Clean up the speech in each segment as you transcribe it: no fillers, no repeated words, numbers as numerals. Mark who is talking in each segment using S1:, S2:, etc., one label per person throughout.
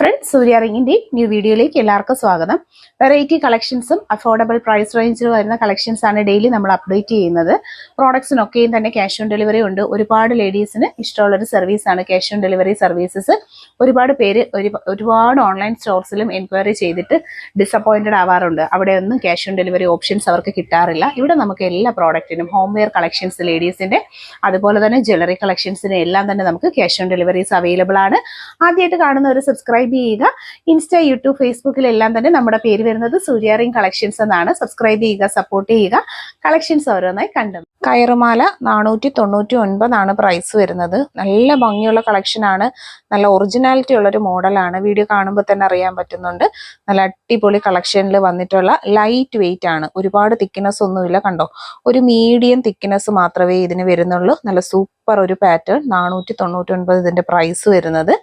S1: Friends, സൂര്യ റിങ്ങിന്റെ new വീഡിയോയിലേക്ക് എല്ലാവർക്കും സ്വാഗതം. വെറൈറ്റി കളക്ഷൻസും അഫോർഡബിൾ പ്രൈസ് റേഞ്ചിൽ വരുന്ന കളക്ഷൻസ് ആണ് ഡെയിലി നമ്മൾ അപ്ഡേറ്റ് ചെയ്യുന്നത്. പ്രോഡക്ട്സിനൊക്കെയും തന്നെ ക്യാഷ് ഓൺ ഡെലിവറി ഉണ്ട്. ഒരുപാട് ലേഡീസിന് ഇഷ്ടമുള്ളൊരു സർവീസാണ് ക്യാഷ് ഓൺ ഡെലിവറി സർവീസസ്. ഒരുപാട് പേര് ഒരുപാട് ഓൺലൈൻ സ്റ്റോർസിലും എൻക്വയറി ചെയ്തിട്ട് ഡിസപ്പോയിന്റഡ് ആവാറുണ്ട്. അവിടെ ഒന്നും ക്യാഷ് ഓൺ ഡെലിവറി ഓപ്ഷൻസ് അവർക്ക് കിട്ടാറില്ല. ഇവിടെ നമുക്ക് എല്ലാ പ്രോഡക്റ്റിനും ഹോം വെയർ കളക്ഷൻസ് ലേഡീസിന്റെ, അതുപോലെ തന്നെ ജ്വല്ലറി കളക്ഷൻസിന് എല്ലാം തന്നെ നമുക്ക് ക്യാഷ് ഓൺ ഡെലിവറീസ് അവൈലബിൾ ആണ്. ആദ്യമായിട്ട് കാണുന്ന ഒരു സബ്സ്ക്രൈബ് ചെയ്യുക. ഇൻസ്റ്റ, യൂട്യൂബ്, ഫേസ്ബുക്കിലെല്ലാം തന്നെ നമ്മുടെ പേര് വരുന്നത് സൂര്യ റിംഗ് കളക്ഷൻസ് എന്നാണ്. സബ്സ്ക്രൈബ് ചെയ്യുക, സപ്പോർട്ട് ചെയ്യുക. കളക്ഷൻസ് ഓരോന്നായി കണ്ടു. കയറുമാല 499 പ്രൈസ് വരുന്നത്. നല്ല ഭംഗിയുള്ള കളക്ഷൻ ആണ്. നല്ല ഒറിജിനാലിറ്റി ഉള്ളൊരു മോഡലാണ്. വീഡിയോ കാണുമ്പോൾ തന്നെ അറിയാൻ പറ്റുന്നുണ്ട്. നല്ല അടിപൊളി കളക്ഷനിൽ വന്നിട്ടുള്ള ലൈറ്റ് വെയിറ്റ് ആണ്. ഒരുപാട് തിക്നെസ് ഒന്നുമില്ല. കണ്ടോ, ഒരു മീഡിയം തിക്നെസ് മാത്രമേ ഇതിന് വരുന്നുള്ളൂ. നല്ല സൂപ്പർ ഒരു പാറ്റേൺ. 499 ഇതിന്റെ പ്രൈസ് വരുന്നത്.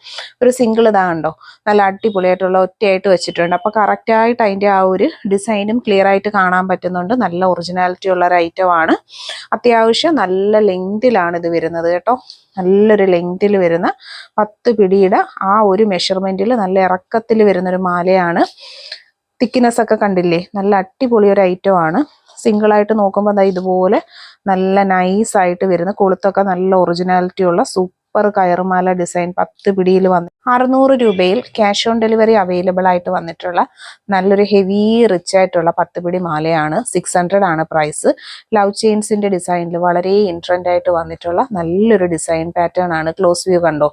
S1: ഒരു സിംഗിൾ ഇതാ കണ്ടോ, നല്ല അടിപൊളിയായിട്ടുള്ള ഒറ്റയായിട്ട് വെച്ചിട്ടുണ്ട്. അപ്പൊ കറക്റ്റ് ആയിട്ട് അതിന്റെ ആ ഒരു ഡിസൈനും ക്ലിയർ ആയിട്ട് കാണാൻ പറ്റുന്നുണ്ട്. നല്ല ഒറിജിനാലിറ്റി ഉള്ള ഒരു ഐറ്റം ആണ്. അത്യാവശ്യം നല്ല ലെങ്തിലാണ് ഇത് വരുന്നത് കേട്ടോ. നല്ലൊരു ലെങ്തിൽ വരുന്ന 10 പിടിയുടെ ആ ഒരു മെഷർമെന്റിൽ നല്ല ഇറക്കത്തിൽ വരുന്നൊരു മാലയാണ്. തിക്നെസ് ഒക്കെ കണ്ടില്ലേ, നല്ല അടിപൊളി ഒരു ഐറ്റം ആണ്. സിംഗിൾ ആയിട്ട് നോക്കുമ്പോൾ ദാ ഇതുപോലെ നല്ല നൈസ് ആയിട്ട് വരുന്ന, കൊളുത്തൊക്കെ നല്ല ഒറിജിനാലിറ്റി ഉള്ള സൂപ്പർ കയറുമാല ഡിസൈൻ 10 പിടിയിൽ വന്ന് 600 രൂപയിൽ ക്യാഷ് ഓൺ ഡെലിവറി അവൈലബിൾ ആയിട്ട് വന്നിട്ടുള്ള നല്ലൊരു ഹെവി റിച്ച് ആയിട്ടുള്ള 10 പിടി മാലയാണ്. 600 ആണ് പ്രൈസ്. ലവ് ചെയിൻസിന്റെ ഡിസൈനിൽ വളരെ ഇൻട്രൻഡ് ആയിട്ട് വന്നിട്ടുള്ള നല്ലൊരു ഡിസൈൻ പാറ്റേൺ ആണ്. ക്ലോസ് വ്യൂ കണ്ടോ,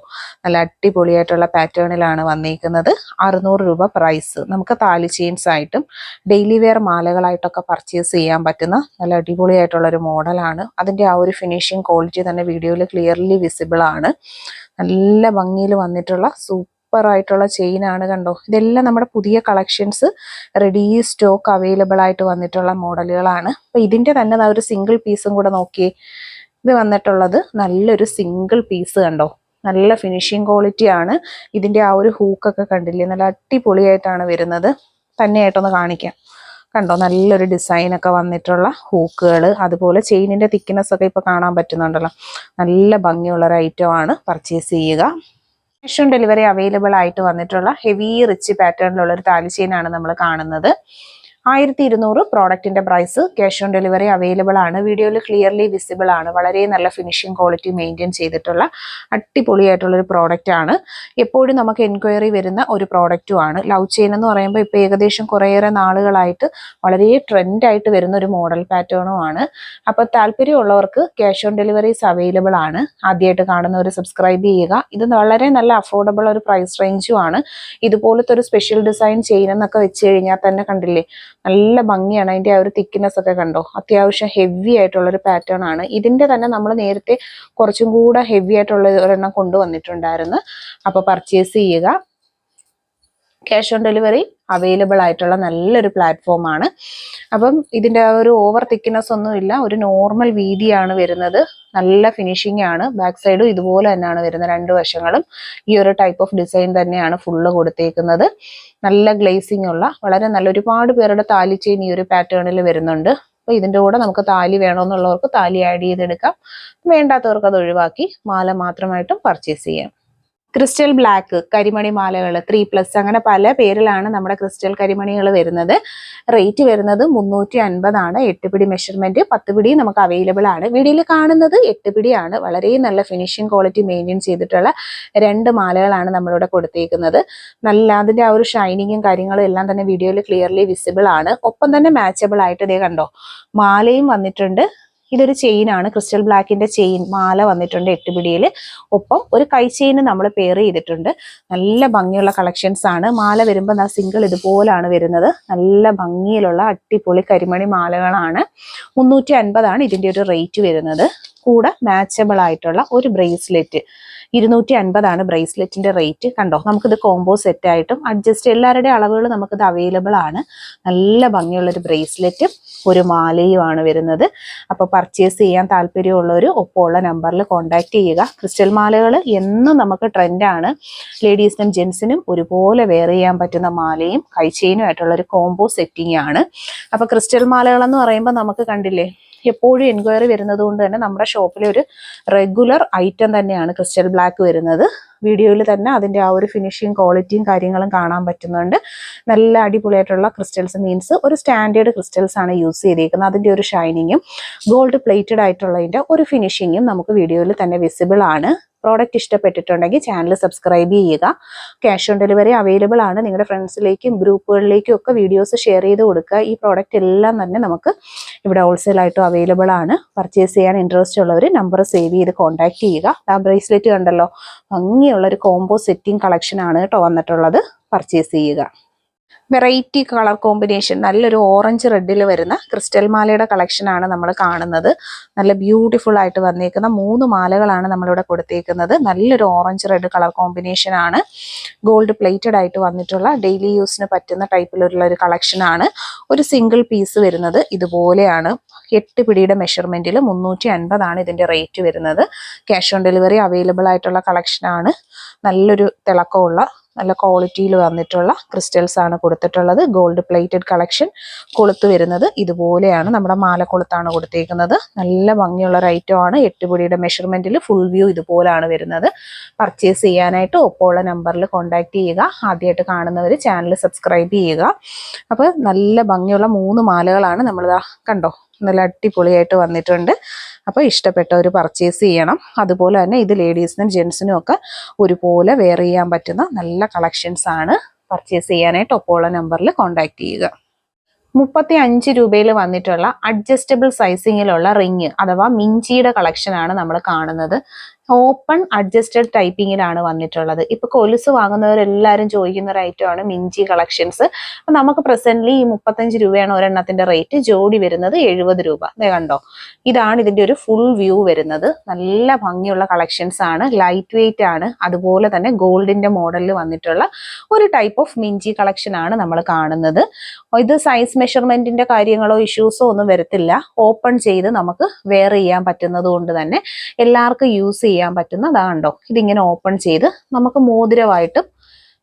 S1: നല്ല അടിപൊളിയായിട്ടുള്ള പാറ്റേണിലാണ് വന്നിരിക്കുന്നത്. 600 രൂപ പ്രൈസ്. നമുക്ക് താലി ചെയിൻസ് ആയിട്ടും ഡെയിലി വെയർ മാലകളായിട്ടൊക്കെ പർച്ചേസ് ചെയ്യാൻ പറ്റുന്ന നല്ല അടിപൊളിയായിട്ടുള്ള ഒരു മോഡലാണ്. അതിന്റെ ആ ഒരു ഫിനിഷിംഗ് ക്വാളിറ്റി തന്നെ വീഡിയോയിൽ ക്ലിയർലി വിസിബിൾ ആണ്. നല്ല ഭംഗിയിൽ വന്നിട്ടുള്ള സൂപ്പർ ആയിട്ടുള്ള ചെയിൻ ആണ്. കണ്ടോ, ഇതെല്ലാം നമ്മുടെ പുതിയ കളക്ഷൻസ് റെഡി സ്റ്റോക്ക് അവൈലബിൾ ആയിട്ട് വന്നിട്ടുള്ള മോഡലുകളാണ്. അപ്പൊ ഇതിന്റെ തന്നെ ഒരു സിംഗിൾ പീസും കൂടെ നോക്കിയേ. ഇത് വന്നിട്ടുള്ളത് നല്ലൊരു സിംഗിൾ പീസ് കണ്ടോ, നല്ല ഫിനിഷിംഗ് ക്വാളിറ്റി ആണ്. ഇതിന്റെ ആ ഒരു ഹൂക്കൊക്കെ കണ്ടില്ലേ, നല്ല അടിപൊളിയായിട്ടാണ് വരുന്നത്. തന്നെയായിട്ടൊന്ന് കാണിക്കാം. കണ്ടോ, നല്ലൊരു ഡിസൈൻ ഒക്കെ വന്നിട്ടുള്ള ഹൂക്കുകൾ, അതുപോലെ ചെയിനിന്റെ തിക്നെസ് ഒക്കെ ഇപ്പൊ കാണാൻ പറ്റുന്നുണ്ടല്ലോ. നല്ല ഭംഗിയുള്ള ഒരു ഐറ്റം ആണ്. പർച്ചേസ് ചെയ്യുക. ക്യാഷ് ഓൺ ഡെലിവറി അവൈലബിൾ ആയിട്ട് വന്നിട്ടുള്ള ഹെവി റിച്ച് പാറ്റേണിലുള്ള ഒരു താലി ചെയിൻ ആണ് നമ്മൾ കാണുന്നത്. 1200 പ്രോഡക്റ്റിന്റെ price. Cash on delivery available ആണ്. വീഡിയോയിൽ ക്ലിയർലി വിസിബിൾ ആണ്. വളരെ നല്ല ഫിനിഷിംഗ് ക്വാളിറ്റി മെയിൻറ്റെയിൻ ചെയ്തിട്ടുള്ള അടിപൊളിയായിട്ടുള്ള ഒരു പ്രോഡക്റ്റ് ആണ്. എപ്പോഴും നമുക്ക് എൻക്വയറി വരുന്ന ഒരു പ്രോഡക്റ്റും ആണ്. ലവ് ചെയിൻ എന്ന് പറയുമ്പോൾ ഇപ്പൊ ഏകദേശം കുറേയേറെ നാളുകളായിട്ട് വളരെ ട്രെൻഡ് ആയിട്ട് വരുന്ന ഒരു മോഡൽ പാറ്റേണും ആണ്. അപ്പൊ താല്പര്യമുള്ളവർക്ക് ക്യാഷ് ഓൺ ഡെലിവറീസ് അവൈലബിൾ ആണ്. ആദ്യമായിട്ട് കാണുന്നവർ സബ്സ്ക്രൈബ് ചെയ്യുക. ഇത് വളരെ നല്ല അഫോർഡബിൾ ഒരു പ്രൈസ് റേഞ്ചും ആണ്. ഇതുപോലത്തെ ഒരു സ്പെഷ്യൽ ഡിസൈൻ ചെയിനെന്നൊക്കെ വെച്ച് കഴിഞ്ഞാൽ തന്നെ കണ്ടില്ലേ, നല്ല ഭംഗിയാണ്. അതിന്റെ ആ ഒരു തിക്നെസ് ഒക്കെ കണ്ടോ, അത്യാവശ്യം ഹെവി ആയിട്ടുള്ള ഒരു പാറ്റേൺ ആണ്. ഇതിന്റെ തന്നെ നമ്മൾ നേരത്തെ കുറച്ചും കൂടെ ഹെവി ആയിട്ടുള്ള ഒരെണ്ണം കൊണ്ടുവന്നിട്ടുണ്ടായിരുന്നു. അപ്പൊ പർച്ചേസ് ചെയ്യുക. ക്യാഷ് ഓൺ ഡെലിവറി അവൈലബിൾ ആയിട്ടുള്ള നല്ലൊരു പ്ലാറ്റ്ഫോം ആണ്. അപ്പം ഇതിന്റെ ഒരു ഓവർ തിക്നെസ് ഒന്നും ഇല്ല. ഒരു നോർമൽ വീതിയാണ് വരുന്നത്. നല്ല ഫിനിഷിംഗ് ആണ്. ബാക്ക് സൈഡും ഇതുപോലെ തന്നെയാണ് വരുന്നത്. 2 വശങ്ങളും ഈ ഒരു ടൈപ്പ് ഓഫ് ഡിസൈൻ തന്നെയാണ് ഫുള്ള് കൊടുത്തേക്കുന്നത്. നല്ല ഗ്ലേസിംഗ് ഉള്ള വളരെ നല്ല, ഒരുപാട് പേരുടെ താലി ചെയിൻ ഈ ഒരു പാറ്റേണിൽ വരുന്നുണ്ട്. അപ്പൊ ഇതിന്റെ കൂടെ നമുക്ക് താലി വേണമെന്നുള്ളവർക്ക് താലി ആഡ് ചെയ്തെടുക്കാം. വേണ്ടാത്തവർക്ക് അത് ഒഴിവാക്കി മാല മാത്രമായിട്ടും പർച്ചേസ് ചെയ്യാം. ക്രിസ്റ്റൽ ബ്ലാക്ക് കരിമണി മാലകൾ 3+, അങ്ങനെ പല പേരിലാണ് നമ്മുടെ ക്രിസ്റ്റൽ കരിമണികൾ വരുന്നത്. റേറ്റ് വരുന്നത് 350 ആണ്. 8 പിടി മെഷർമെന്റ്, 10 പിടി നമുക്ക് അവൈലബിൾ ആണ്. വീഡിയോയിൽ കാണുന്നത് 8 പിടിയാണ്. വളരെ നല്ല ഫിനിഷിംഗ് ക്വാളിറ്റി മെയിൻറ്റെയിൻ ചെയ്തിട്ടുള്ള 2 മാലകളാണ് നമ്മളിവിടെ കൊടുത്തേക്കുന്നത്. നല്ല അതിന്റെ ആ ഒരു ഷൈനിങ്ങും കാര്യങ്ങളും എല്ലാം തന്നെ വീഡിയോയിൽ ക്ലിയർലി വിസിബിൾ ആണ്. ഒപ്പം തന്നെ മാച്ചബിൾ ആയിട്ട് ഇതേ കണ്ടോ, മാലയും വന്നിട്ടുണ്ട്. ഇതൊരു ചെയിൻ ആണ്. ക്രിസ്റ്റൽ ബ്ലാക്കിന്റെ ചെയിൻ മാല വന്നിട്ടുണ്ട് 8 പിടിയിൽ. ഒപ്പം ഒരു കൈ ചെയിൻ നമ്മൾ പെയർ ചെയ്തിട്ടുണ്ട്. നല്ല ഭംഗിയുള്ള കളക്ഷൻസ് ആണ്. മാല വരുമ്പോൾ സിംഗിൾ ഇതുപോലാണ് വരുന്നത്. നല്ല ഭംഗിയിലുള്ള അടിപൊളി കരിമണി മാലകളാണ്. 350 ആണ് ഇതിന്റെ ഒരു റേറ്റ് വരുന്നത്. കൂടെ മാച്ചബിൾ ആയിട്ടുള്ള ഒരു ബ്രേസ്ലെറ്റ് 250 ആണ് ബ്രേസ്ലെറ്റിന്റെ റേറ്റ്. കണ്ടോ, നമുക്കിത് കോംബോ സെറ്റ് ആയിട്ടും അഡ്ജസ്റ്റ്, എല്ലാവരുടെ അളവുകൾ നമുക്കിത് അവൈലബിൾ ആണ്. നല്ല ഭംഗിയുള്ള ഒരു ബ്രേസ്ലെറ്റും ഒരു മാലയും ആണ് വരുന്നത്. അപ്പൊ പർച്ചേസ് ചെയ്യാൻ താല്പര്യമുള്ളവർ ഒപ്പമുള്ള നമ്പറിൽ കോൺടാക്ട് ചെയ്യുക. ക്രിസ്റ്റൽ മാലകൾ എന്നും നമുക്ക് ട്രെൻഡാണ്. ലേഡീസിനും ജെൻസിനും ഒരുപോലെ വെയർ ചെയ്യാൻ പറ്റുന്ന മാലയും കൈച്ചെയിനും ആയിട്ടുള്ള ഒരു കോംബോ സെറ്റിംഗ് ആണ്. അപ്പൊ ക്രിസ്റ്റൽ മാലകൾ എന്ന് പറയുമ്പോൾ നമുക്ക് കണ്ടില്ലേ, എപ്പോഴും എൻക്വയറി വരുന്നത് കൊണ്ട് തന്നെ നമ്മുടെ ഷോപ്പിലെ ഒരു റെഗുലർ ഐറ്റം തന്നെയാണ് ക്രിസ്റ്റൽ ബ്ലാക്ക് വരുന്നത്. വീഡിയോയിൽ തന്നെ അതിൻ്റെ ആ ഒരു ഫിനിഷിങ് ക്വാളിറ്റിയും കാര്യങ്ങളും കാണാൻ പറ്റുന്നുണ്ട്. നല്ല അടിപൊളിയായിട്ടുള്ള ക്രിസ്റ്റൽസ്, മീൻസ് ഒരു സ്റ്റാൻഡേർഡ് ക്രിസ്റ്റൽസ് ആണ് യൂസ് ചെയ്തേക്കുന്നത്. അതിൻ്റെ ഒരു ഷൈനിങ്ങും ഗോൾഡ് പ്ലേറ്റഡ് ആയിട്ടുള്ളതിൻ്റെ ഒരു ഫിനിഷിങ്ങും നമുക്ക് വീഡിയോയിൽ തന്നെ വിസിബിൾ ആണ്. പ്രോഡക്റ്റ് ഇഷ്ടപ്പെട്ടിട്ടുണ്ടെങ്കിൽ ചാനൽ സബ്സ്ക്രൈബ് ചെയ്യുക. ക്യാഷ് ഓൺ ഡെലിവറി അവൈലബിൾ ആണ്. നിങ്ങളുടെ ഫ്രണ്ട്സിലേക്കും ഗ്രൂപ്പുകളിലേക്കും ഒക്കെ വീഡിയോസ് ഷെയർ ചെയ്ത് കൊടുക്കുക. ഈ പ്രോഡക്റ്റ് എല്ലാം തന്നെ നമുക്ക് ഇവിടെ ഹോൾസെയിൽ ആയിട്ടും അവൈലബിൾ ആണ്. പർച്ചേസ് ചെയ്യാൻ ഇൻട്രസ്റ്റ് ഉള്ളവർ നമ്പർ സേവ് ചെയ്ത് കോൺടാക്ട് ചെയ്യുക. ആ ബ്രേസ്ലെറ്റ് കണ്ടല്ലോ, ഭംഗിയുള്ള ഒരു കോംബോ സെറ്റിംഗ് കളക്ഷൻ ആണ് കേട്ടോ വന്നിട്ടുള്ളത്. പർച്ചേസ് ചെയ്യുക. വെറൈറ്റി കളർ കോമ്പിനേഷൻ, നല്ലൊരു ഓറഞ്ച് റെഡിൽ വരുന്ന ക്രിസ്റ്റൽ മാലയുടെ കളക്ഷനാണ് നമ്മൾ കാണുന്നത്. നല്ല ബ്യൂട്ടിഫുൾ ആയിട്ട് വന്നേക്കുന്ന 3 മാലകളാണ് നമ്മളിവിടെ കൊടുത്തേക്കുന്നത്. നല്ലൊരു ഓറഞ്ച് റെഡ് കളർ കോമ്പിനേഷൻ ആണ്. ഗോൾഡ് പ്ലേറ്റഡ് ആയിട്ട് വന്നിട്ടുള്ള ഡെയിലി യൂസിന് പറ്റുന്ന ടൈപ്പിലുള്ള ഒരു കളക്ഷനാണ്. ഒരു സിംഗിൾ പീസ് വരുന്നത് ഇതുപോലെയാണ്. 8 പിടിയുടെ മെഷർമെന്റിൽ 350 ആണ് ഇതിന്റെ റേറ്റ് വരുന്നത്. ക്യാഷ് ഓൺ ഡെലിവറി അവൈലബിൾ ആയിട്ടുള്ള കളക്ഷനാണ്. നല്ലൊരു തിളക്കമുള്ള നല്ല ക്വാളിറ്റിയിൽ വന്നിട്ടുള്ള ക്രിസ്റ്റൽസ് ആണ് കൊടുത്തിട്ടുള്ളത്. Gold plated collection. കൊളുത്ത് വരുന്നത് ഇതുപോലെയാണ്. നമ്മുടെ മാലക്കൊളുത്താണ് കൊടുത്തേക്കുന്നത്. നല്ല ഭംഗിയുള്ള ഒരു ഐറ്റം ആണ്. 8 പിടിയുടെ മെഷർമെന്റിൽ ഫുൾ വ്യൂ ഇതുപോലാണ് വരുന്നത്. പർച്ചേസ് ചെയ്യാനായിട്ട് ഒപ്പമുള്ള നമ്പറിൽ കോൺടാക്ട് ചെയ്യുക. ആദ്യമായിട്ട് കാണുന്നവർ ചാനൽ സബ്സ്ക്രൈബ് ചെയ്യുക. അപ്പോൾ നല്ല ഭംഗിയുള്ള 3 മാലകളാണ് നമ്മളിതാ കണ്ടോ, നല്ല അടിപൊളിയായിട്ട് വന്നിട്ടുണ്ട്. അപ്പോൾ ഇഷ്ടപ്പെട്ടവർ പർച്ചേസ് ചെയ്യണം. അതുപോലെ തന്നെ ഇത് ലേഡീസിനും ജെൻസിനും ഒക്കെ ഒരുപോലെ വെയർ ചെയ്യാൻ പറ്റുന്ന നല്ല കളക്ഷൻസ് ആണ്. പർച്ചേസ് ചെയ്യാനായിട്ട് ഒപ്പമുള്ള നമ്പറിൽ കോൺടാക്ട് ചെയ്യുക. 35 രൂപയിൽ വന്നിട്ടുള്ള അഡ്ജസ്റ്റബിൾ സൈസിങ്ങിലുള്ള റിങ് അഥവാ മിഞ്ചിയുടെ കളക്ഷനാണ് നമ്മൾ കാണുന്നത്. ഓപ്പൺ അഡ്ജസ്റ്റഡ് ടൈപ്പിങ്ങിലാണ് വന്നിട്ടുള്ളത്. ഇപ്പൊ കൊലുസ് വാങ്ങുന്നവരെല്ലാവരും ചോദിക്കുന്ന ഒരു ഐറ്റമാണ് മിഞ്ചി കളക്ഷൻസ്. അപ്പൊ നമുക്ക് പ്രസന്റ്ലി ഈ 35 രൂപയാണ് ഒരെണ്ണത്തിന്റെ റേറ്റ്. ജോഡി വരുന്നത് 70 രൂപ. കണ്ടോ, ഇതാണ് ഇതിന്റെ ഒരു ഫുൾ വ്യൂ വരുന്നത്. നല്ല ഭംഗിയുള്ള കളക്ഷൻസ് ആണ്. ലൈറ്റ് വെയിറ്റ് ആണ്. അതുപോലെ തന്നെ ഗോൾഡിന്റെ മോഡലിൽ വന്നിട്ടുള്ള ഒരു ടൈപ്പ് ഓഫ് മിഞ്ചി കളക്ഷൻ ആണ് നമ്മൾ കാണുന്നത്. ഇത് സൈസ് മെഷർമെന്റിന്റെ കാര്യങ്ങളോ ഇഷ്യൂസോ ഒന്നും വരത്തില്ല. ഓപ്പൺ ചെയ്ത് നമുക്ക് വെയർ ചെയ്യാൻ പറ്റുന്നത് കൊണ്ട് തന്നെ എല്ലാവർക്കും യൂസ് ചെയ്യാൻ പറ്റുന്നതാണ്ടോ. ഇതിങ്ങനെ ഓപ്പൺ ചെയ്ത് നമുക്ക് മോതിരമായിട്ടും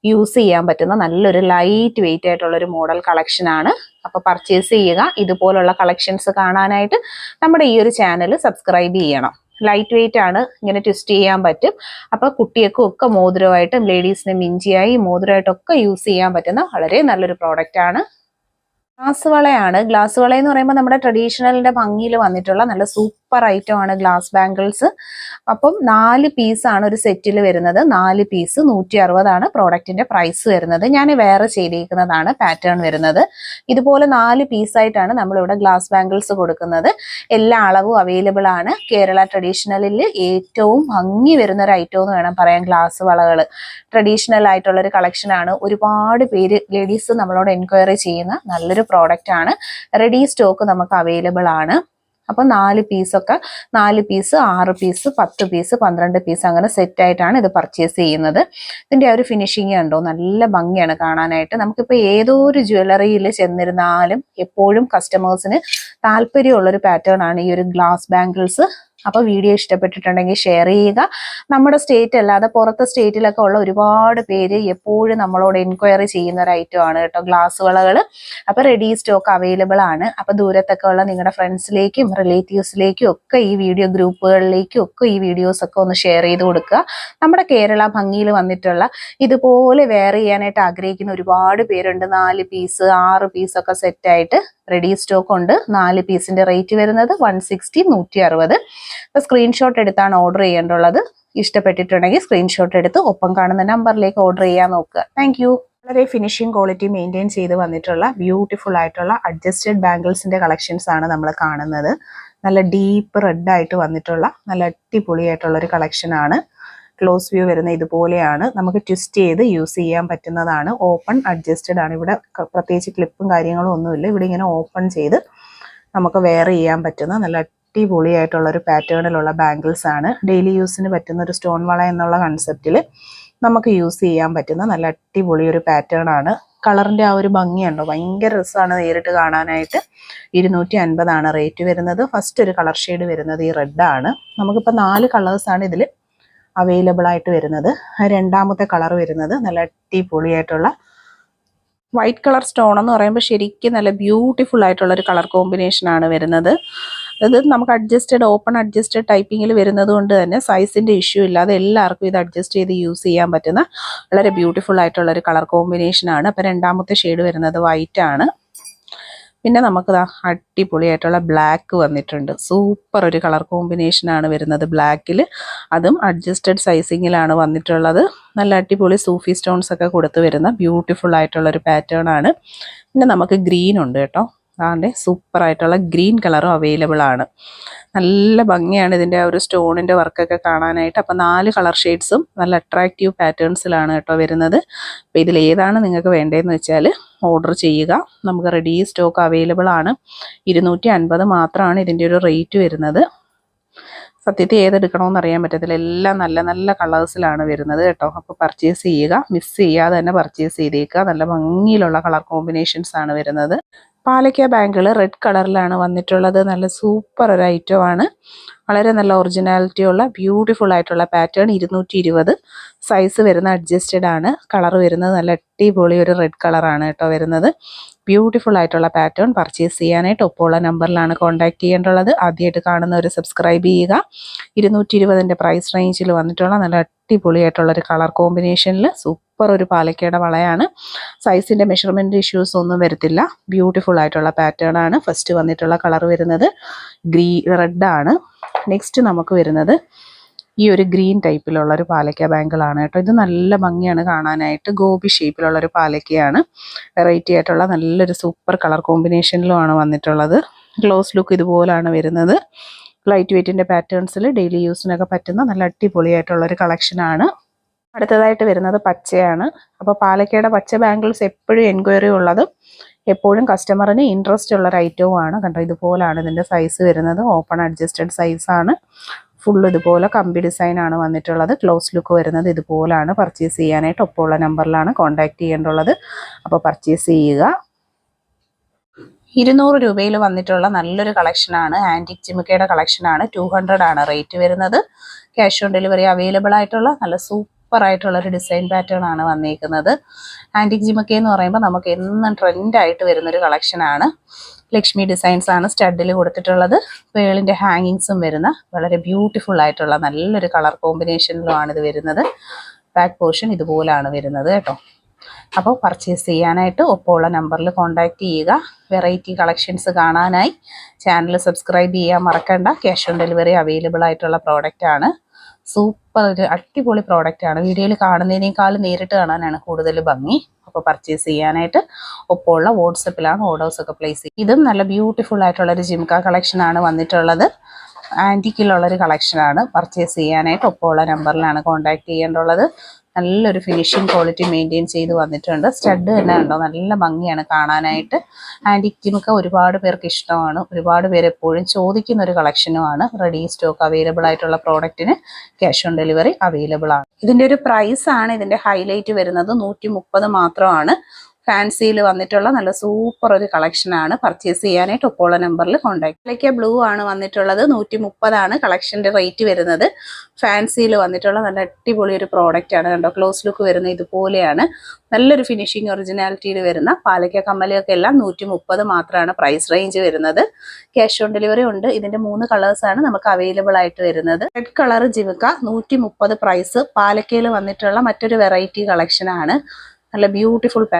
S1: യൂസ് ചെയ്യാൻ പറ്റുന്ന നല്ലൊരു ലൈറ്റ് വെയിറ്റ് ആയിട്ടുള്ള ഒരു മോഡൽ കളക്ഷൻ ആണ്. അപ്പൊ പർച്ചേസ് ചെയ്യുക. ഇതുപോലുള്ള കളക്ഷൻസ് കാണാനായിട്ട് നമ്മുടെ ഈ ഒരു ചാനൽ സബ്സ്ക്രൈബ് ചെയ്യണം. ലൈറ്റ് വെയിറ്റ് ആണ്, ഇങ്ങനെ ട്വിസ്റ്റ് ചെയ്യാൻ പറ്റും. അപ്പൊ കുട്ടികൾക്കും ഒക്കെ മോതിരമായിട്ടും ലേഡീസിന് മിഞ്ചിയായി മോതിരമായിട്ടൊക്കെ യൂസ് ചെയ്യാൻ പറ്റുന്ന വളരെ നല്ലൊരു പ്രോഡക്റ്റ് ആണ്. ഗ്ലാസ് വളയാണ്. ഗ്ലാസ് വള എന്ന് പറയുമ്പോൾ നമ്മുടെ ട്രഡീഷണലിന്റെ ഭംഗിയിൽ വന്നിട്ടുള്ള നല്ല സൂപ്പർ ഐറ്റം ആണ് ഗ്ലാസ് ബാംഗിൾസ്. അപ്പം 4 പീസാണ് ഒരു സെറ്റിൽ വരുന്നത്. 4 പീസ് 160 ആണ് പ്രോഡക്റ്റിന്റെ പ്രൈസ് വരുന്നത്. ഞാൻ വേറെ ചെയ്തിരിക്കുന്നതാണ് പാറ്റേൺ വരുന്നത്. ഇതുപോലെ 4 പീസായിട്ടാണ് നമ്മളിവിടെ ഗ്ലാസ് ബാംഗിൾസ് കൊടുക്കുന്നത്. എല്ലാ അളവും അവൈലബിൾ ആണ്. കേരള ട്രഡീഷണലിൽ ഏറ്റവും ഭംഗി വരുന്ന ഒരു ഐറ്റം എന്ന് വേണം പറയാൻ ഗ്ലാസ് വളകൾ. ട്രഡീഷണൽ ആയിട്ടുള്ള ഒരു കളക്ഷൻ ആണ്. ഒരുപാട് പേര് ലേഡീസ് നമ്മളോട് എൻക്വയറി ചെയ്യുന്ന നല്ലൊരു പ്രോഡക്റ്റ് ആണ്. റെഡി സ്റ്റോക്ക് നമുക്ക് അവൈലബിൾ ആണ്. അപ്പൊ 4 പീസൊക്കെ 4 പീസ് 6 പീസ് 10 പീസ് 12 പീസ് അങ്ങനെ സെറ്റ് ആയിട്ടാണ് ഇത് പർച്ചേസ് ചെയ്യുന്നത്. ഇതിന്റെ ആ ഒരു ഫിനിഷിങ് കണ്ടോ, നല്ല ഭംഗിയാണ് കാണാനായിട്ട്. നമുക്കിപ്പോൾ ഏതോ ഒരു ജ്വല്ലറിയിൽ ചെന്നിരുന്നാലും എപ്പോഴും കസ്റ്റമേഴ്സിന് താല്പര്യമുള്ളൊരു പാറ്റേൺ ആണ് ഈ ഒരു ഗ്ലാസ് ബാംഗിൾസ്. അപ്പോൾ വീഡിയോ ഇഷ്ടപ്പെട്ടിട്ടുണ്ടെങ്കിൽ ഷെയർ ചെയ്യുക. നമ്മുടെ സ്റ്റേറ്റ് അല്ലാതെ പുറത്തെ സ്റ്റേറ്റിലൊക്കെ ഉള്ള ഒരുപാട് പേര് എപ്പോഴും നമ്മളോട് എൻക്വയറി ചെയ്യുന്ന ഒരു ഐറ്റം ആണ് കേട്ടോ ഗ്ലാസ് വളകൾ. അപ്പോൾ റെഡി സ്റ്റോക്ക് അവൈലബിൾ ആണ്. അപ്പോൾ ദൂരത്തൊക്കെ ഉള്ള നിങ്ങളുടെ ഫ്രണ്ട്സിലേക്കും റിലേറ്റീവ്സിലേക്കും ഒക്കെ ഈ വീഡിയോ ഗ്രൂപ്പുകളിലേക്കും ഒക്കെ ഈ വീഡിയോസ് ഒക്കെ ഒന്ന് ഷെയർ ചെയ്ത് കൊടുക്കുക. നമ്മുടെ കേരള ഭംഗിയിൽ വന്നിട്ടുള്ള ഇതുപോലെ വെയർ ചെയ്യാനായിട്ട് ആഗ്രഹിക്കുന്ന ഒരുപാട് പേരുണ്ട്. 4 പീസ് 6 പീസൊക്കെ സെറ്റായിട്ട് റെഡി സ്റ്റോക്ക് ഉണ്ട്. 4 പീസിന്റെ റേറ്റ് വരുന്നത് 160 160. അപ്പൊ സ്ക്രീൻഷോട്ട് എടുത്താണ് ഓർഡർ ചെയ്യേണ്ടുള്ളത്. ഇഷ്ടപ്പെട്ടിട്ടുണ്ടെങ്കിൽ സ്ക്രീൻഷോട്ട് എടുത്ത് ഒപ്പം കാണുന്ന നമ്പറിലേക്ക് ഓർഡർ ചെയ്യാൻ നോക്കുക. Thank you. വളരെ ഫിനിഷിംഗ് ക്വാളിറ്റി മെയിൻറ്റെയിൻ ചെയ്ത് വന്നിട്ടുള്ള ബ്യൂട്ടിഫുൾ ആയിട്ടുള്ള അഡ്ജസ്റ്റഡ് ബാംഗിൾസിന്റെ കളക്ഷൻസ് ആണ് നമ്മൾ കാണുന്നത്. നല്ല ഡീപ്പ് റെഡ് ആയിട്ട് വന്നിട്ടുള്ള നല്ല അടിപൊളിയായിട്ടുള്ള ഒരു കളക്ഷൻ ആണ്. ക്ലോസ് വ്യൂ വരുന്ന ഇതുപോലെയാണ്. നമുക്ക് ട്വിസ്റ്റ് ചെയ്ത് യൂസ് ചെയ്യാൻ പറ്റുന്നതാണ്. ഓപ്പൺ അഡ്ജസ്റ്റഡ് ആണ്. ഇവിടെ പ്രത്യേകിച്ച് ക്ലിപ്പും കാര്യങ്ങളും ഒന്നുമില്ല. ഇവിടെ ഇങ്ങനെ ഓപ്പൺ ചെയ്ത് നമുക്ക് വെയർ ചെയ്യാൻ പറ്റുന്ന നല്ല അടിപൊളിയായിട്ടുള്ള ഒരു പാറ്റേണിലുള്ള ബാംഗിൾസ് ആണ്. ഡെയിലി യൂസിന് പറ്റുന്ന ഒരു സ്റ്റോൺ വള എന്നുള്ള കൺസെപ്റ്റിൽ നമുക്ക് യൂസ് ചെയ്യാൻ പറ്റുന്ന നല്ല അടിപൊളി ഒരു പാറ്റേൺ ആണ്. കളറിന്റെ ആ ഒരു ഭംഗിയുണ്ടോ, ഭയങ്കര രസമാണ് നേരിട്ട് കാണാനായിട്ട്. 250 ആണ് റേറ്റ് വരുന്നത്. ഫസ്റ്റ് ഒരു കളർ ഷെയ്ഡ് വരുന്നത് ഈ റെഡ് ആണ്. നമുക്കിപ്പോൾ 4 കളേഴ്സാണ് ഇതിൽ അവൈലബിൾ ആയിട്ട് വരുന്നത്. രണ്ടാമത്തെ കളർ വരുന്നത് നല്ല അടിപൊളിയായിട്ടുള്ള വൈറ്റ് കളർ സ്റ്റോൺ എന്ന് പറയുമ്പോൾ ശരിക്കും നല്ല ബ്യൂട്ടിഫുൾ ആയിട്ടുള്ള ഒരു കളർ കോമ്പിനേഷൻ ആണ് വരുന്നത്. അത് നമുക്ക് അഡ്ജസ്റ്റഡ് ഓപ്പൺ അഡ്ജസ്റ്റഡ് ടൈപ്പിങ്ങിൽ വരുന്നത് കൊണ്ട് തന്നെ സൈസിൻ്റെ ഇഷ്യൂ ഇല്ലാതെ എല്ലാവർക്കും ഇത് അഡ്ജസ്റ്റ് ചെയ്ത് യൂസ് ചെയ്യാൻ പറ്റുന്ന വളരെ ബ്യൂട്ടിഫുൾ ആയിട്ടുള്ള ഒരു കളർ കോമ്പിനേഷനാണ്. അപ്പോൾ രണ്ടാമത്തെ ഷെയ്ഡ് വരുന്നത് വൈറ്റ് ആണ്. പിന്നെ നമുക്ക് അടിപൊളിയായിട്ടുള്ള ബ്ലാക്ക് വന്നിട്ടുണ്ട്. സൂപ്പർ ഒരു കളർ കോമ്പിനേഷനാണ് വരുന്നത് ബ്ലാക്കിൽ. അതും അഡ്ജസ്റ്റഡ് സൈസിങ്ങിലാണ് വന്നിട്ടുള്ളത്. നല്ല അടിപൊളി സൂഫി സ്റ്റോൺസ് ഒക്കെ കൊടുത്ത് വരുന്ന ബ്യൂട്ടിഫുൾ ആയിട്ടുള്ളൊരു പാറ്റേൺ ആണ്. പിന്നെ നമുക്ക് ഗ്രീൻ ഉണ്ട് കേട്ടോ. അതാണ്ട് സൂപ്പർ ആയിട്ടുള്ള ഗ്രീൻ കളറും അവൈലബിൾ ആണ്. നല്ല ഭംഗിയാണ് ഇതിൻ്റെ ഒരു സ്റ്റോണിൻ്റെ വർക്കൊക്കെ കാണാനായിട്ട്. അപ്പോൾ 4 കളർ ഷെയ്ഡ്സും നല്ല അട്രാക്റ്റീവ് പാറ്റേൺസിലാണ് കേട്ടോ വരുന്നത്. അപ്പോൾ ഇതിൽ ഏതാണ് നിങ്ങൾക്ക് വേണ്ടതെന്ന് വെച്ചാൽ ഓർഡർ ചെയ്യുക. നമുക്ക് റെഡി സ്റ്റോക്ക് അവൈലബിൾ ആണ്. 250 മാത്രമാണ് ഇതിൻ്റെ ഒരു റേറ്റ് വരുന്നത്. സത്യത്തിൽ ഏതെടുക്കണമെന്ന് അറിയാൻ പറ്റത്തില്ല. എല്ലാം നല്ല നല്ല കളേഴ്സിലാണ് വരുന്നത് കേട്ടോ. അപ്പോൾ പർച്ചേസ് ചെയ്യുക, മിസ് ചെയ്യാതെ തന്നെ പർച്ചേസ് ചെയ്തേക്കുക. നല്ല ഭംഗിയിലുള്ള കളർ കോമ്പിനേഷൻസ് ആണ് വരുന്നത്. പാലക്ക ബാങ്കിൾ റെഡ് കളറിലാണ് വന്നിട്ടുള്ളത്. നല്ല സൂപ്പർ ഒരു ഐറ്റമാണ്. വളരെ നല്ല ഒറിജിനാലിറ്റി ഉള്ള ബ്യൂട്ടിഫുൾ ആയിട്ടുള്ള പാറ്റേൺ. 220 സൈസ് വരുന്ന അഡ്ജസ്റ്റഡ് ആണ്. കളർ വരുന്നത് നല്ല അടിപൊളി ഒരു റെഡ് കളറാണ് കേട്ടോ വരുന്നത്. ബ്യൂട്ടിഫുൾ ആയിട്ടുള്ള പാറ്റേൺ. പർച്ചേസ് ചെയ്യാനായിട്ട് ഒപ്പമുള്ള നമ്പറിലാണ് കോൺടാക്ട് ചെയ്യേണ്ടുള്ളത്. ആദ്യമായിട്ട് കാണുന്നവർ സബ്സ്ക്രൈബ് ചെയ്യുക. 220 പ്രൈസ് റേഞ്ചിൽ വന്നിട്ടുള്ള നല്ല അടിപൊളിയായിട്ടുള്ളൊരു കളർ കോമ്പിനേഷനിൽ സൂപ്പർ ഒരു പാലക്കയുടെ വളയാണ്. സൈസിൻ്റെ മെഷർമെൻറ്റ് ഇഷ്യൂസ് ഒന്നും വരത്തില്ല. ബ്യൂട്ടിഫുൾ ആയിട്ടുള്ള പാറ്റേൺ ആണ്. ഫസ്റ്റ് വന്നിട്ടുള്ള കളർ വരുന്നത് റെഡ് ആണ്. നെക്സ്റ്റ് നമുക്ക് വരുന്നത് ഈ ഒരു ഗ്രീൻ ടൈപ്പിലുള്ള ഒരു പാലക്ക ബാങ്കിളാണ് കേട്ടോ. ഇത് നല്ല ഭംഗിയാണ് കാണാനായിട്ട്. ഗോപി ഷേപ്പിലുള്ള ഒരു പാലക്കയാണ്. വെറൈറ്റി ആയിട്ടുള്ള നല്ലൊരു സൂപ്പർ കളർ കോമ്പിനേഷനിലുമാണ് വന്നിട്ടുള്ളത്. ക്ലോസ് ലുക്ക് ഇതുപോലാണ് വരുന്നത്. ലൈറ്റ് വെയ്റ്റിൻ്റെ പാറ്റേൺസിൽ ഡെയിലി യൂസിനൊക്കെ പറ്റുന്ന നല്ല അടിപൊളിയായിട്ടുള്ളൊരു കളക്ഷനാണ്. അടുത്തതായിട്ട് വരുന്നത് പച്ചയാണ്. അപ്പോൾ പാലക്കയുടെ പച്ച ബാങ്കിൾസ് എപ്പോഴും എൻക്വയറി ഉള്ളതും എപ്പോഴും കസ്റ്റമറിന് ഇൻട്രസ്റ്റ് ഉള്ളൊരു ഐറ്റവുമാണ് കണ്ടോ. ഇതുപോലാണ് ഇതിൻ്റെ സൈസ് വരുന്നത്. ഓപ്പൺ അഡ്ജസ്റ്റഡ് സൈസാണ്. ഫുള്ള് ഇതുപോലെ കമ്പി ഡിസൈൻ ആണ് വന്നിട്ടുള്ളത്. ക്ലോസ് ലുക്ക് വരുന്നത് ഇതുപോലാണ്. പർച്ചേസ് ചെയ്യാനായിട്ട് ഒപ്പമുള്ള നമ്പറിലാണ് കോൺടാക്ട് ചെയ്യേണ്ടുള്ളത്. അപ്പോൾ പർച്ചേസ് ചെയ്യുക. 200 രൂപയിൽ വന്നിട്ടുള്ള നല്ലൊരു കളക്ഷനാണ്. ആൻറ്റിക് ജിമിക്കയുടെ കളക്ഷനാണ്. 200 ആണ് റേറ്റ് വരുന്നത്. ക്യാഷ് ഓൺ ഡെലിവറി അവൈലബിൾ ആയിട്ടുള്ള നല്ല സൂപ്പർ ആയിട്ടുള്ളൊരു ഡിസൈൻ പാറ്റേൺ ആണ് വന്നിരിക്കുന്നത്. ആൻറ്റിക് ജിമിക്ക എന്ന് പറയുമ്പോൾ നമുക്ക് എന്നും ട്രെൻഡായിട്ട് വരുന്നൊരു കളക്ഷനാണ്. ലക്ഷ്മി ഡിസൈൻസ് ആണ് സ്റ്റഡിൽ കൊടുത്തിട്ടുള്ളത്. പേളിൻ്റെ ഹാങ്ങിങ്സും വരുന്ന വളരെ ബ്യൂട്ടിഫുൾ ആയിട്ടുള്ള നല്ലൊരു കളർ കോമ്പിനേഷനിലുമാണ് ഇത് വരുന്നത്. ബാക്ക് പോർഷൻ ഇതുപോലാണ് വരുന്നത് കേട്ടോ. അപ്പോൾ പർച്ചേസ് ചെയ്യാനായിട്ട് ഒപ്പമുള്ള നമ്പറിൽ കോൺടാക്ട് ചെയ്യുക. വെറൈറ്റി കളക്ഷൻസ് കാണാനായി ചാനൽ സബ്സ്ക്രൈബ് ചെയ്യാൻ മറക്കണ്ട. ക്യാഷ് ഓൺ ഡെലിവറി അവൈലബിൾ ആയിട്ടുള്ള പ്രോഡക്റ്റ് ആണ്. സൂപ്പർ ഒരു അടിപൊളി പ്രോഡക്റ്റ് ആണ്. വീഡിയോയിൽ കാണുന്നതിനേക്കാൾ നേരിട്ട് കാണാനാണ് കൂടുതൽ ഭംഗി. അപ്പോൾ പർച്ചേസ് ചെയ്യാനായിട്ട് ഒപ്പമുള്ള വാട്സപ്പിലാണ് ഓർഡേഴ്സൊക്കെ പ്ലേസ് ചെയ്യുക. ഇതും നല്ല ബ്യൂട്ടിഫുൾ ആയിട്ടുള്ളൊരു ജിംക കളക്ഷനാണ് വന്നിട്ടുള്ളത്. ആൻറ്റിക്കിലുള്ളൊരു കളക്ഷനാണ്. പർച്ചേസ് ചെയ്യാനായിട്ട് ഒപ്പമുള്ള നമ്പറിലാണ് കോൺടാക്ട് ചെയ്യേണ്ടുള്ളത്. നല്ലൊരു ഫിനിഷിങ് ക്വാളിറ്റി മെയിൻറ്റെയിൻ ചെയ്ത് വന്നിട്ടുണ്ട്. സ്റ്റഡ് തന്നെ ഉണ്ടോ, നല്ല ഭംഗിയാണ് കാണാനായിട്ട്. ആൻറ്റിക് ജിമിക്ക ഒരുപാട് പേർക്ക് ഇഷ്ടമാണ്. ഒരുപാട് പേര് എപ്പോഴും ചോദിക്കുന്ന ഒരു കളക്ഷനുമാണ്. റെഡി സ്റ്റോക്ക് അവൈലബിൾ ആയിട്ടുള്ള പ്രോഡക്റ്റിന് ക്യാഷ് ഓൺ ഡെലിവറി അവൈലബിൾ ആണ്. ഇതിൻ്റെ ഒരു പ്രൈസ് ആണ് ഇതിൻ്റെ ഹൈലൈറ്റ് വരുന്നത്. 130 മാത്രമാണ്. ഫാൻസിയിൽ വന്നിട്ടുള്ള നല്ല സൂപ്പർ ഒരു കളക്ഷനാണ്. പർച്ചേസ് ചെയ്യാനായിട്ട് ഒപ്പമുള്ള നമ്പറിൽ കോൺടാക്ട്. ഇതിലേക്ക് ബ്ലൂ ആണ് വന്നിട്ടുള്ളത്. 130 ആണ് കളക്ഷൻ്റെ റേറ്റ് വരുന്നത്. ഫാൻസിയിൽ വന്നിട്ടുള്ള നല്ല അടിപൊളി ഒരു പ്രോഡക്റ്റ് ആണ് കണ്ടോ. ക്ലോസ് ലുക്ക് വരുന്നത് ഇതുപോലെയാണ്. നല്ലൊരു ഫിനിഷിങ് ഒറിജിനാലിറ്റിയിൽ വരുന്ന പാലക്ക കമ്മലൊക്കെ എല്ലാം 130 മാത്രമാണ് പ്രൈസ് റേഞ്ച് വരുന്നത്. ക്യാഷ് ഓൺ ഡെലിവറി ഉണ്ട്. ഇതിൻ്റെ 3 കളേഴ്സാണ് നമുക്ക് അവൈലബിൾ ആയിട്ട് വരുന്നത്. റെഡ് കളർ ജിമിക്ക 130 പ്രൈസ്. പാലക്കയിൽ വന്നിട്ടുള്ള മറ്റൊരു വെറൈറ്റി കളക്ഷനാണ്. നല്ല ബ്യൂട്ടിഫുൾ